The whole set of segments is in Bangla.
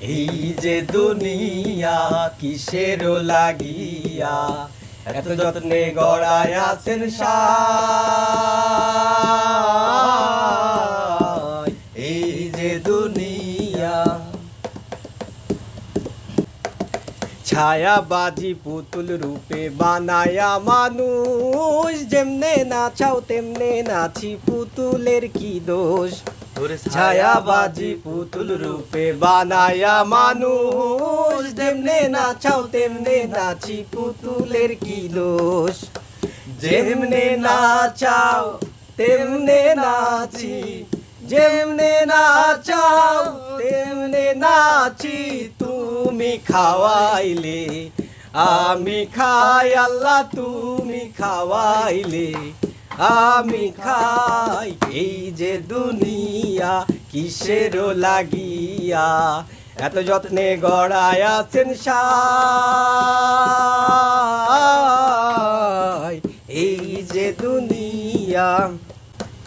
এই যে দুনিয়া কিসের লাগিয়া এত যত্নে গড়ায় আছেন সাই। এই যে দুনিয়া ছায়াবাজি পুতুল রূপে বানায়া মানুষ, যেমনে নাচাও তেমনে নাচি পুতুলের কি দোষ। ছায়াবাজি পুতুল রূপে বানায়া মানুষ, যেমনে নাচাও তেমনে নাচি পুতুলের কি দোষ। যেমনে নাচাও তেমনে নাচি, যেমনে নাচাও তেমনে নাচি। তুমি খাওয়াইলে আমি খাই আল্লাহ, তুমি খাওয়াইলে আমি খাই। এই যে দুনিয়া কিসের লাগিয়া এত যত্নে গড়ায় আছেন সাই। এই যে দুনিয়া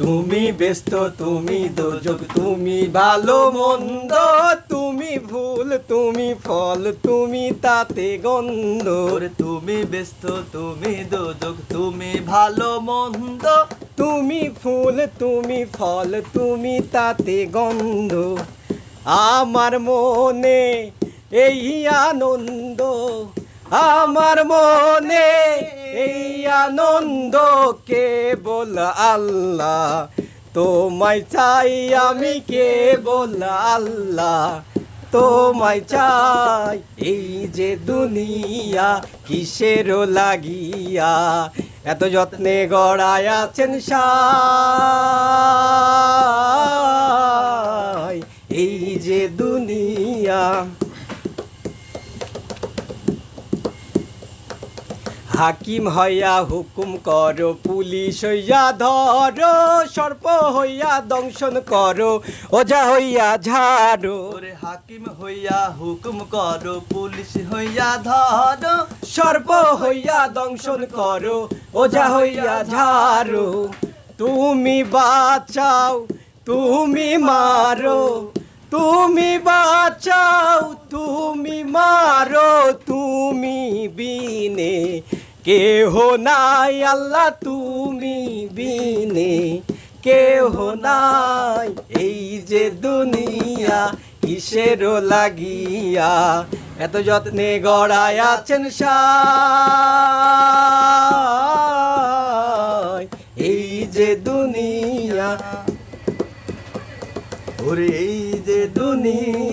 তুমি ব্যস্ত তুমি দোজক, তুমি ভালো মন্দ, তুমি ভুল তুমি ফল, তুমি তাতে গন্ধ। তুমি ব্যস্ত তুমি দোজক, তুমি ভালো মন্দ, তুমি ফুল তুমি ফল, তুমি তাতে গন্ধ। আমার মনে এই আনন্দ, আমার মনে এই আনন্দ কেবল আল্লাহ তোমায় চাই, আমি কেবল আল্লাহ তোমায় চাই। এই যে দুনিয়া কিসের লাগিয়া এত যত্নে গড়ায় আছেন সাই। এই যে দুনিয়া হাকিম হইয়া হুকুম করো, পুলিশ হইয়া ধরো, সর্প হইয়া দংশন করো, ওঝা হইয়া ঝাড়ো। হাকিম হইয়া হুকুম করো, পুলিশ হইয়া ধরো, সর্প হইয়া দংশন করো, ওঝা হইয়া ঝাড়ো। তুমি বাঁচাও তুমি মারো, তুমি বাঁচাও তুমি মারো, তুমি বিনে কেহ নাই আল্লাহ, তুমি বিনে কেহ নাই। এই যে দুনিয়া কিসের লাগিয়া এত যত্নে গড়ায় আছেন সাই। এই যে দুনিয়া, ওরে এই যে দুনিয়া।